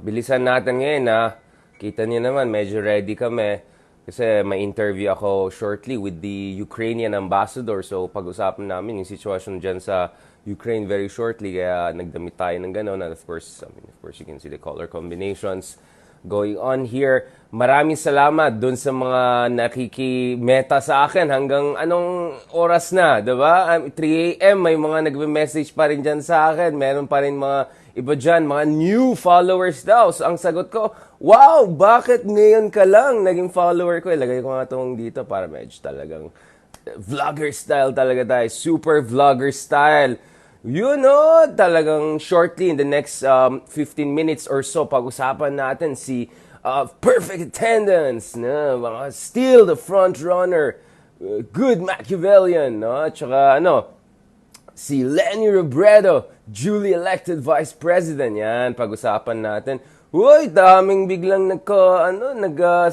Bilisan natin ngayon ha. Kita niyo naman, medyo ready kami. Kasi may interview ako shortly with the Ukrainian ambassador. So pag-usapan namin yung sitwasyon dyan sa Ukraine very shortly. Kaya nagdamit tayo ng gano'n. And of course, you can see the color combinations going on here. Maraming salamat dun sa mga nakikimeta sa akin hanggang anong oras na, diba? 3 a.m. may mga nagme-message pa rin dyan sa akin. Meron pa rin mga iba dyan, mga new followers daw. So ang sagot ko, wow, bakit ngayon ka lang naging follower ko? Ilagay ko nga itong dito para medyo talagang vlogger style talaga tayo. Super vlogger style. You know, talagang shortly in the next 15 minutes or so, pag-usapan natin si perfect attendance, no? Mga still the front runner, good Machiavellian, no? Tsaka si LENI Robredo, duly elected Vice President. Yan, pag-usapan natin. Uy, daming biglang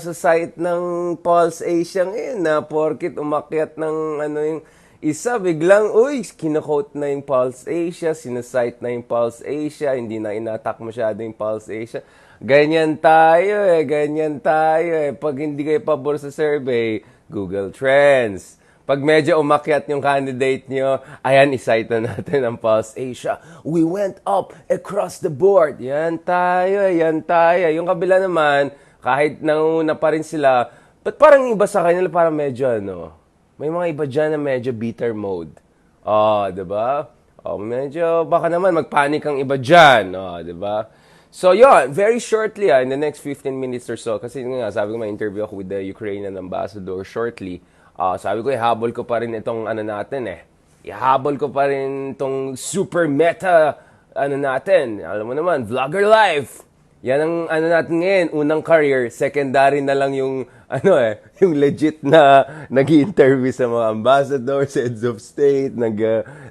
sa site ng Pulse Asia ngayon na porkit umakyat ng yung isa, biglang, kinokote na yung Pulse Asia, sinasite na yung Pulse Asia, hindi na inatak masyado yung Pulse Asia. Ganyan tayo eh. Pag hindi kayo pabor sa survey, Google Trends. Pag medyo umakyat yung candidate nyo, ayan, isite na natin ang Pulse Asia. We went up across the board. Yan tayo. Yung kabila naman, kahit nauna pa rin sila, but parang iba sa kanila, parang medyo may mga iba dyan na medyo bitter mode. Diba? Medyo, baka naman magpanik ang iba dyan. Diba? So, yun, very shortly, in the next 15 minutes or so, kasi nga, sabi ko, may interview ako with the Ukrainian ambassador shortly. Sabi ko, ihabol ko pa rin itong natin. Ihabol ko pa rin itong super meta, natin. Alam mo naman, vlogger life. Yan ang natin ngayon, unang career, secondary na lang yung yung legit na nag-i-interview sa mga ambassadors, heads of state,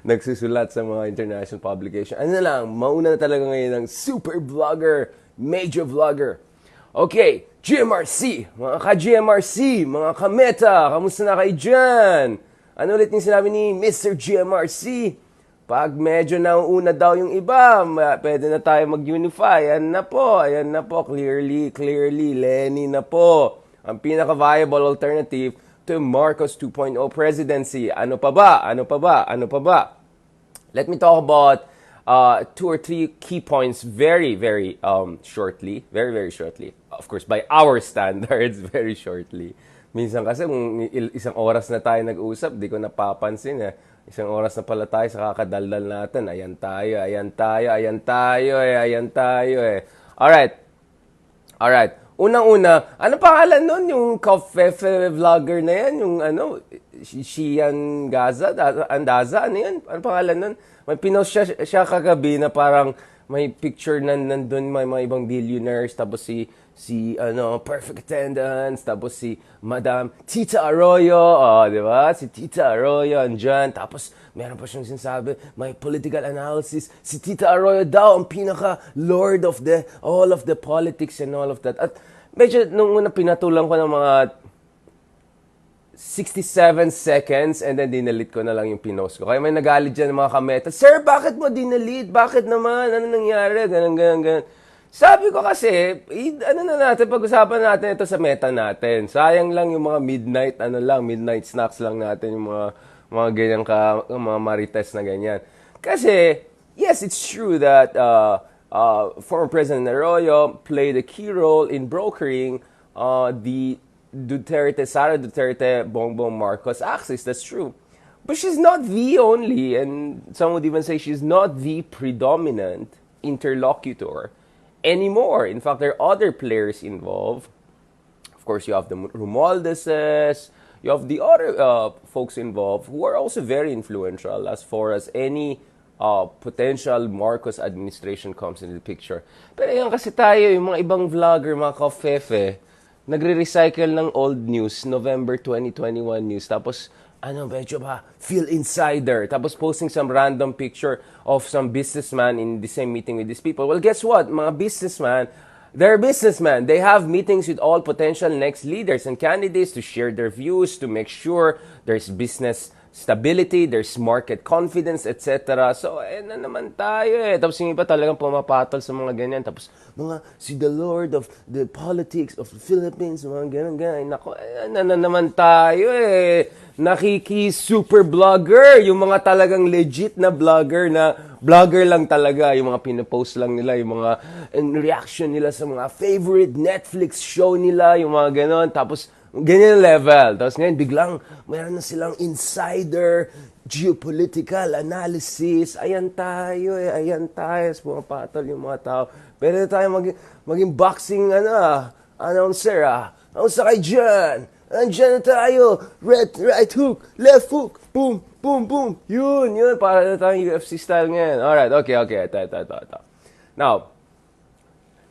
nagsusulat sa mga international publication. Mauna na talaga ngayon ng super vlogger, major vlogger. Okay, GMRC, mga ka-GMRC, mga ka-meta, kamusta na kayo dyan? Ano ulit yung sinabi ni Mr. GMRC? Pag medyo nauuna daw yung iba, pwede na tayo mag-unify. Ayan na po, clearly, LENI na po. Ang pinaka-viable alternative to Marcos 2.0 presidency. Ano pa ba? Let me talk about 2 or 3 key points very shortly. Very shortly. Of course, by our standards, very shortly. Minsan kasi, isang oras na tayo nag-usap, di ko napapansin. Isang oras na pala tayo sa kakadaldal natin. Ayan tayo. Alright. Unang-una, ano pangalan nun? Yung Kofefe vlogger na yan? Yung Shian Andaza? Ano yan? Ano pangalan nun? May pinost siya kagabi na parang may picture nandun, may mga ibang billionaires, tapos si perfect attendance, tapos si Madam Tita Arroyo, di ba? Si Tita Arroyo andyan, tapos meron pa siyang sinasabi, may political analysis, si Tita Arroyo daw ang pinaka lord of all of the politics and all of that. At medyo nung una pinatulang ko ng mga 67 seconds and then dinalit ko na lang yung pinost ko. Kaya may nagalit dyan ng mga kameta, Sir, bakit mo dinalit? Bakit naman? Ano nangyari? Ganun. Sabi ko kasi, pag-usapan natin ito sa meta natin. Sayang lang yung mga midnight snacks lang natin, yung mga ganyang mga marites na ganyan. Kasi, yes, it's true that former President Arroyo played a key role in brokering the Sara Duterte, Bongbong Marcos axis. That's true. But she's not the only, and some would even say she's not the predominant interlocutor anymore. In fact, there are other players involved. Of course, you have the Romualdeses, you have the other folks involved who are also very influential as far as any potential Marcos administration comes into the picture. Pero yan kasi tayo, yung mga ibang vlogger, mga kofefe, nagre-recycle ng old news, November 2021 news. Tapos, medyo ba, feel insider. Tapos posting some random picture of some businessman in the same meeting with these people. Well, guess what? Mga businessman, they're businessmen. They have meetings with all potential next leaders and candidates to share their views, to make sure there's business stability, there's market confidence, etc. So, na naman tayo eh. Tapos yung iba talagang pumapatol sa mga ganyan. Tapos, si the Lord of the politics of the Philippines, mga ganyan. Nako, na naman tayo eh. Nakiki-super vlogger, yung mga talagang legit na vlogger lang talaga, yung mga pinapost lang nila, yung mga reaction nila sa mga favorite Netflix show nila, yung mga ganon. Tapos, ganyan level. Tapos ngayon, biglang, mayroon na silang insider, geopolitical analysis. Ayan tayo. Pumapatol yung mga tao. Pwede tayo maging boxing, announcer, Announcer kayo dyan. Andiyan na tayo. Right hook, left hook, boom, boom, boom. Yun. Para na tayong UFC style ngayon. Alright, okay. Ito. Now,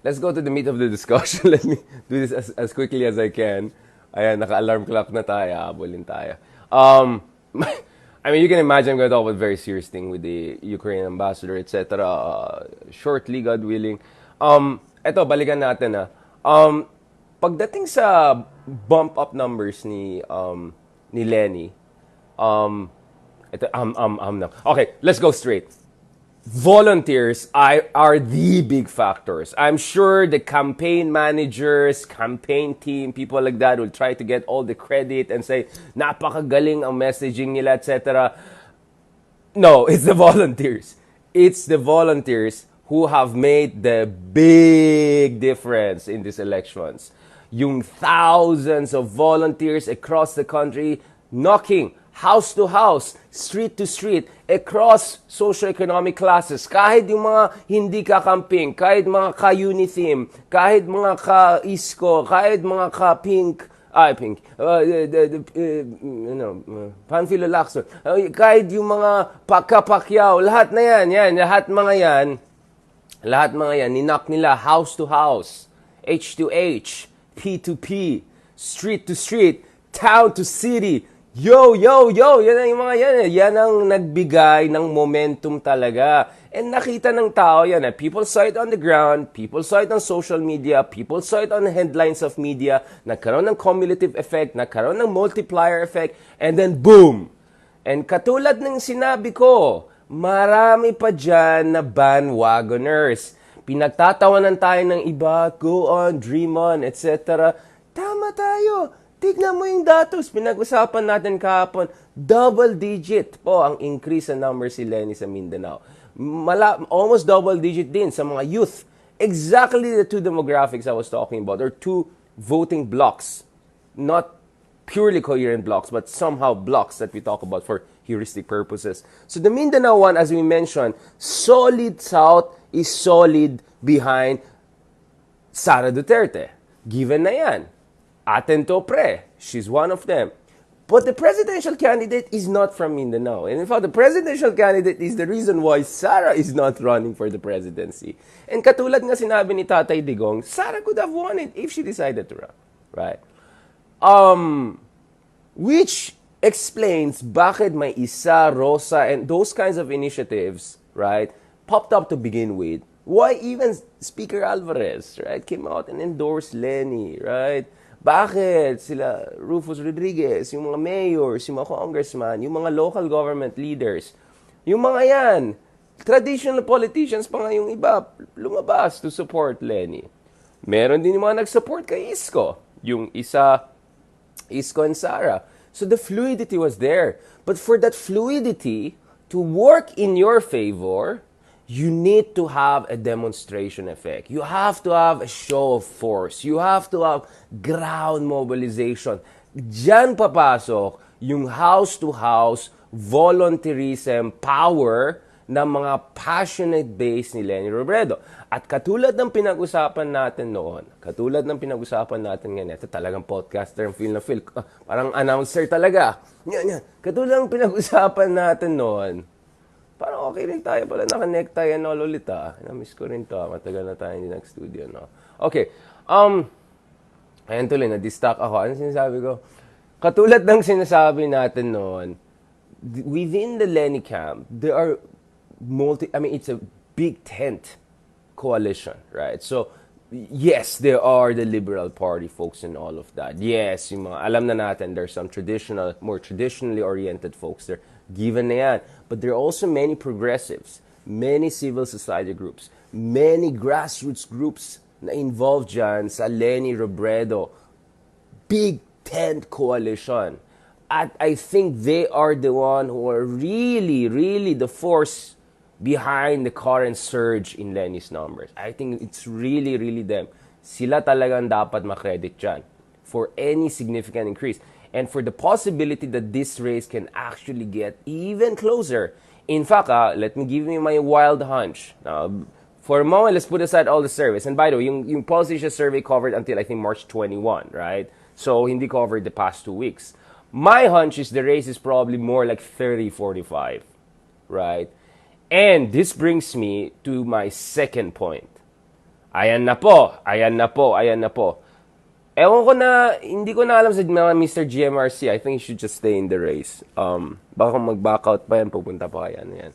let's go to the meat of the discussion. Let me do this as quickly as I can. Ayan, naka-alarm clock na tayo. Habulin tayo. I mean, you can imagine I'm going to talk about a very serious thing with the Ukrainian ambassador, etc. Shortly, God willing. Ito, balikan natin pagdating sa bump up numbers ni LENI, okay, let's go straight. Volunteers are the big factors. I'm sure the campaign managers, campaign team, people like that will try to get all the credit and say, napakagaling ang messaging nila, etc. No, it's the volunteers. It's the volunteers who have made the big difference in these elections. Yung thousands of volunteers across the country knocking house to house, street to street, across socioeconomic classes. Kahit yung mga hindi kakamping, kahit mga ka-Unithim, kahit mga ka-ISKO, kahit mga ka-Pink, Panfilo Lacson, kahit yung mga Pacquiao, lahat na lahat mga yan, ninak nila house to house, H to H, P to P, street to street, town to city. Yo! Yan ang yung mga yan. Yan ang nagbigay ng momentum talaga. And nakita ng tao yan. People saw it on the ground, people saw it on social media, people saw it on the headlines of media, nagkaroon ng cumulative effect, nagkaroon ng multiplier effect, and then boom! And katulad ng sinabi ko, marami pa dyan na bandwagoners. Pinagtatawanan tayo ng iba, go on, dream on, etc. Tama tayo. Tignan mo yung datos. Pinag-usapan natin kahapon. Double digit po ang increase sa number si LENI sa Mindanao. Almost double digit din sa mga youth. Exactly the two demographics I was talking about, or two voting blocks. Not purely coherent blocks, but somehow blocks that we talk about for heuristic purposes. So the Mindanao one, as we mentioned, solid South is solid behind Sara Duterte. Given na yan. Atento pre, she's one of them. But the presidential candidate is not from Mindanao. And in fact, the presidential candidate is the reason why Sara is not running for the presidency. And katulad nga sinabi ni Tatay Digong, Sara could have won it if she decided to run. Right? Which explains bakit may Isa, Rosa, and those kinds of initiatives, right, popped up to begin with. Why even Speaker Alvarez, right, came out and endorsed LENI, right? Bakit sila Rufus Rodriguez, yung mga mayors, yung mga congressman, yung mga local government leaders, yung mga yan, traditional politicians pa nga yung iba, lumabas to support LENI. Meron din yung mga nag-support kay ISKO, yung isa, ISKO and Sara. So the fluidity was there. But for that fluidity to work in your favor, you need to have a demonstration effect. You have to have a show of force. You have to have ground mobilization. Diyan papasok yung house-to-house volunteerism power ng mga passionate base ni Leni Robredo. At katulad ng pinag-usapan natin noon, katulad ng pinag-usapan natin ngayon, ito talagang podcaster, feel na feel, parang announcer talaga. Yan. Katulad ng pinag-usapan natin noon, parang okay rin tayo pala, naka-necktie and all ulit Na-miss ko rin to, matagal na tayo hindi nag-studio, no? Okay, ayan tuloy, na-distract ako. Ano sinasabi ko? Katulad ng sinasabi natin noon, within the LENI camp, there are it's a big tent coalition, right? So, yes, there are the Liberal Party folks and all of that. Yes, yung mga, alam na natin, there's some more traditionally oriented folks there. Given na yan. But there are also many progressives, many civil society groups, many grassroots groups na involved dyan sa Leni Robredo big tent coalition. At I think they are the one who are really, really the force behind the current surge in Lenny's numbers. I think it's really, really them. Sila talagang dapat makredit dyan for any significant increase. And for the possibility that this race can actually get even closer. In fact, let me give you my wild hunch. For a moment, let's put aside all the surveys. And by the way, yung Pulse survey covered until I think March 21, right? So, hindi covered the past 2 weeks. My hunch is the race is probably more like 30-45, right? And this brings me to my second point. Ayan na po. Ewan ko na, hindi ko na alam sa mga Mr. GMRC. I think he should just stay in the race. Baka mag-back out pa yan, pupunta pa kaya na yan.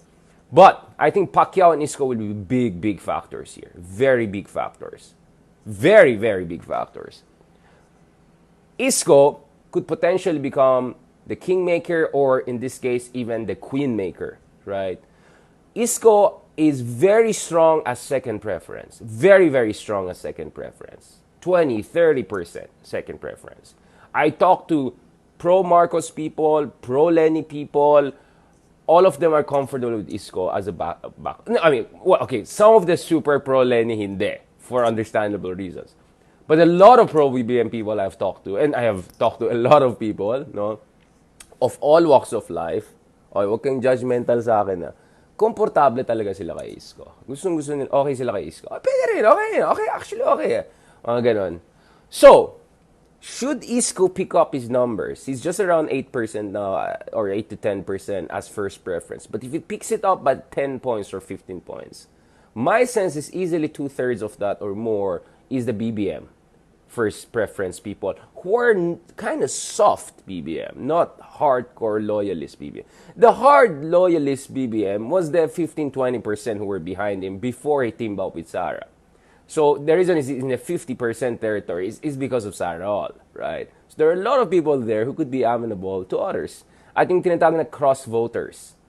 But I think Pacquiao and ISKO will be big, big factors here. Very big factors. Very, very big factors. ISKO could potentially become the kingmaker or, in this case, even the queenmaker, right? ISKO is very strong as second preference. Very, very strong as second preference. 20-30% second preference. I talked to pro-Marcos people, pro-Leni people. All of them are comfortable with ISKO as a back. I mean, well, okay, some of the super pro-Leni hindi, for understandable reasons. But a lot of pro-BBM people I've talked to, and I have talked to a lot of people, no, of all walks of life, okay, huwag kang judgmental sa akin na, komportable talaga sila kay ISKO. Gusto nila, okay sila kay ISKO. Pwede rin, okay, actually okay. Mga ganon. So, should ISKO pick up his numbers? He's just around 8% now, or 8 to 10% as first preference. But if he picks it up by 10 points or 15 points, my sense is easily 2/3 of that or more is the BBM, first preference people, who are kind of soft BBM, not hardcore loyalist BBM. The hard loyalist BBM was the 15-20% who were behind him before he teamed up with Sarah. So the reason is in the 50% territory is because of Sarah All, right? So there are a lot of people there who could be amenable to others. At yung tinatawag na cross-voters.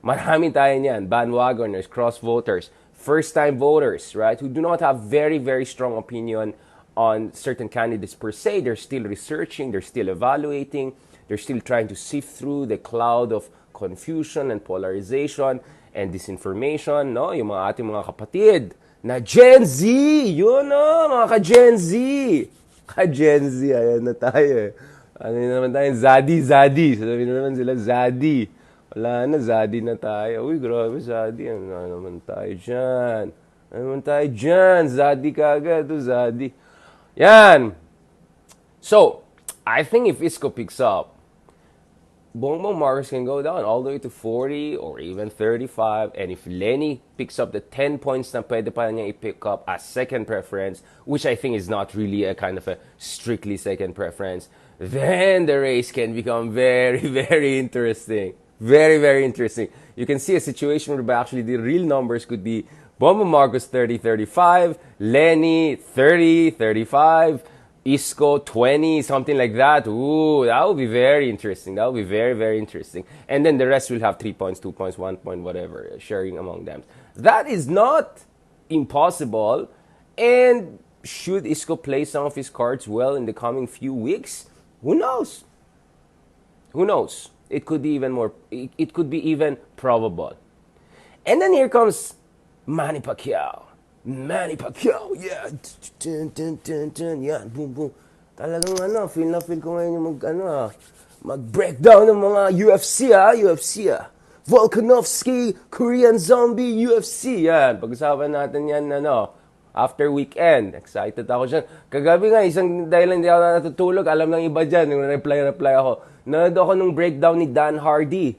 Marami tayo niyan. Bandwagoners, cross-voters, first-time voters, right? Who do not have very, very strong opinion on certain candidates per se. They're still researching, they're still evaluating, they're still trying to sift through the cloud of confusion and polarization and disinformation, no? Yung mga ating mga kapatid na Gen Z! Yun no, mga ka-Gen Z! Ka-Gen Z, ayan na tayo. Ano naman tayo? Zadi. Sabi na naman sila, Zadi. Wala na, Zadi na tayo. Uy, grabe, Zadi. Ano naman tayo dyan? Zadi ka agad, Zadi. Yan! So, I think if ISKO picks up, Bongbong Marcos can go down all the way to 40 or even 35. And if Leni picks up the 10 points na pwede pa niya i-pick up as second preference, which I think is not really a kind of a strictly second preference, then the race can become very, very interesting. Very, very interesting. You can see a situation where actually the real numbers could be Bongbong Marcos 30-35, Leni 30-35, ISKO 20, something like that. Ooh, that would be very interesting. That would be very, very interesting. And then the rest will have 3 points, 2 points, 1 point, whatever, sharing among them. That is not impossible. And should ISKO play some of his cards well in the coming few weeks? Who knows? Who knows? It could be even more, it could be even probable. And then here comes Manny Pacquiao, yeah. Yan, boom. Talagang feel ko ngayon yung mag-breakdown ng mga UFC. Volkanovski, Korean Zombie, UFC, yan. Pag-usapan natin yan, after weekend. Excited ako dyan. Kagabi nga, isang dahil hindi ako natutulog, alam ng iba dyan, yung reply ako. Nanood ako nung breakdown ni Dan Hardy.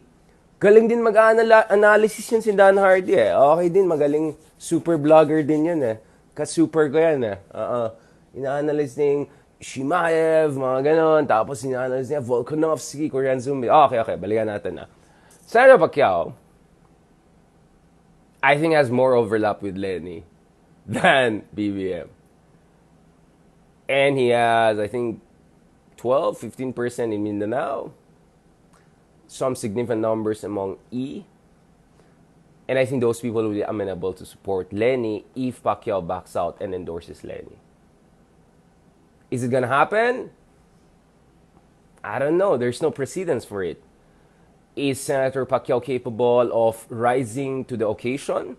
Galing din mag-analysis yun si Dan Hardy eh. Okay din, magaling super vlogger din yun eh. Ka-super ko yan eh. Ina-analyze niya yung Shimaev, mga ganon. Tapos ina-analyze niya Volkanovski, Korean Zombie. Okay, balikan natin na. Sarah Pacquiao, I think has more overlap with Leni than BBM. And he has, I think, 12-15% in Mindanao, some significant numbers among E. And I think those people will be amenable to support LENI if Pacquiao backs out and endorses LENI. Is it going to happen? I don't know. There's no precedence for it. Is Senator Pacquiao capable of rising to the occasion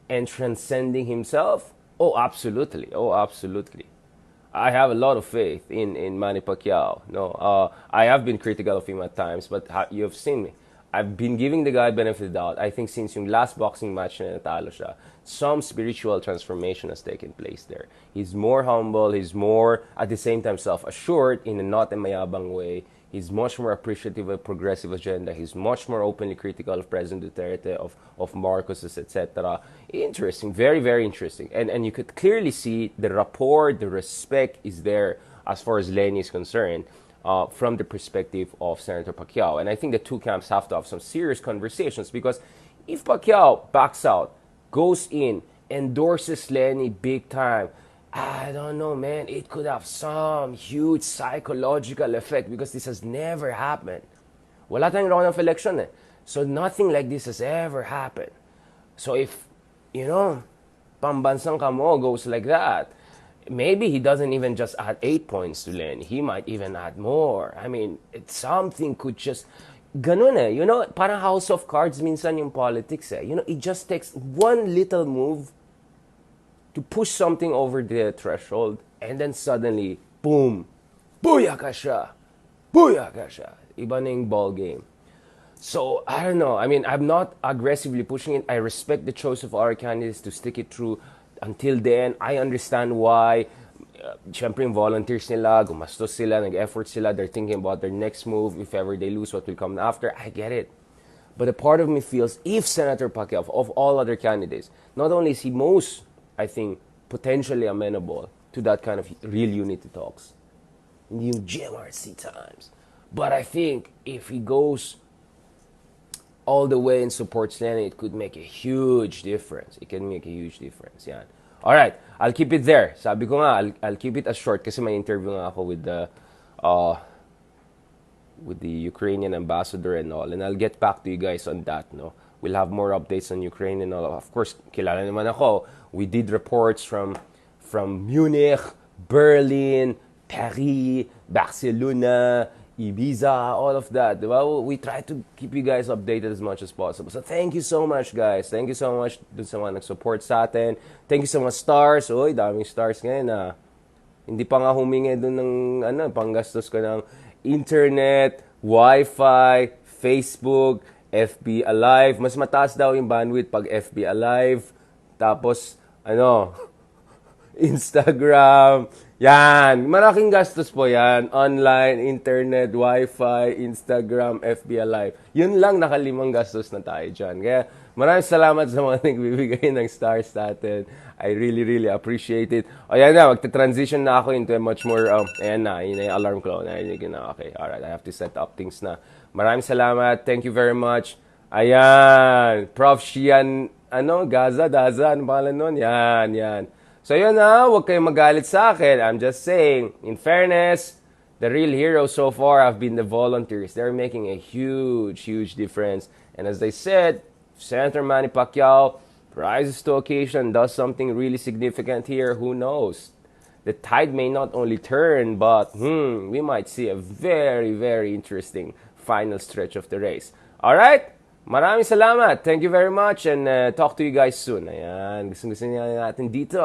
and transcending himself? Oh, absolutely. Oh, absolutely. I have a lot of faith in Manny Pacquiao. No, I have been critical of him at times, but you've seen me. I've been giving the guy benefit of the doubt. I think since yung last boxing match na natalo siya, some spiritual transformation has taken place there. He's more humble. He's more, at the same time, self-assured in a not a mayabang way. He's much more appreciative of progressive agenda. He's much more openly critical of President Duterte, of Marcos's, etc. Interesting, very, very interesting. And you could clearly see the rapport, the respect is there as far as LENI is concerned from the perspective of Senator Pacquiao. And I think the two camps have to have some serious conversations because if Pacquiao backs out, goes in, endorses LENI big time, I don't know, man. It could have some huge psychological effect because this has never happened. Wala tayong round of election eh. So nothing like this has ever happened. So if, pambansang kamo goes like that, maybe he doesn't even just add 8 points to LENI. He might even add more. I mean, something could just... Ganun eh. Parang house of cards minsan yung politics eh. It just takes one little move to push something over the threshold, and then suddenly, boom, booyaka siya, booyaka siya. Iba na yung ball game. So, I don't know. I mean, I'm not aggressively pushing it. I respect the choice of our candidates to stick it through until then. I understand why. Siyempre, yung volunteers nila, gumastos sila, nag-effort sila, they're thinking about their next move. If ever they lose, what will come after. I get it. But a part of me feels, if Senator Pacquiao, of all other candidates, not only is he most, I think, potentially amenable to that kind of real unity talks in the GMRC times. But I think if he goes all the way and supports LENI, it could make a huge difference. It can make a huge difference. Yan. All right, I'll keep it there. Sabi ko nga, I'll keep it as short kasi may interview nga ako with the Ukrainian ambassador and all. And I'll get back to you guys on that, no? We'll have more updates on Ukraine and all. Of course, kilala naman ako. We did reports from Munich, Berlin, Paris, Barcelona, Ibiza, all of that. Well, we try to keep you guys updated as much as possible. So thank you so much, guys. Thank you so much dun sa mga nag-support sa atin. Thank you so much, stars. Uy, daming stars ngayon, ah. Hindi pa nga humingi dun ng, panggastos ko ng internet, Wi-Fi, Facebook, FB Alive. Mas mataas daw yung bandwidth pag FB Alive. Tapos, Instagram. Yan. Malaking gastos po yan. Online, internet, Wi-Fi, Instagram, FB Alive. Yun lang, nakalimang gastos na tayo dyan. Kaya maraming salamat sa mga nagbibigay ng stars natin. I really, really appreciate it. O yan na, magta-transition na ako into a much more, ayan na, yun na yung alarm clock. Okay, alright, I have to set up things na. Maraming salamat. Thank you very much. Ayan. Prof. Shian, Daza, ano pangalan nun? Yan. So yun na, huwag kayong magalit sa akin. I'm just saying, in fairness, the real heroes so far have been the volunteers. They're making a huge, huge difference. And as I said, Senator Manny Pacquiao rises to occasion, does something really significant here, who knows? The tide may not only turn, but we might see a very, very interesting final stretch of the race. Alright? Maraming salamat. Thank you very much and talk to you guys soon. Ayan, gusto niya natin dito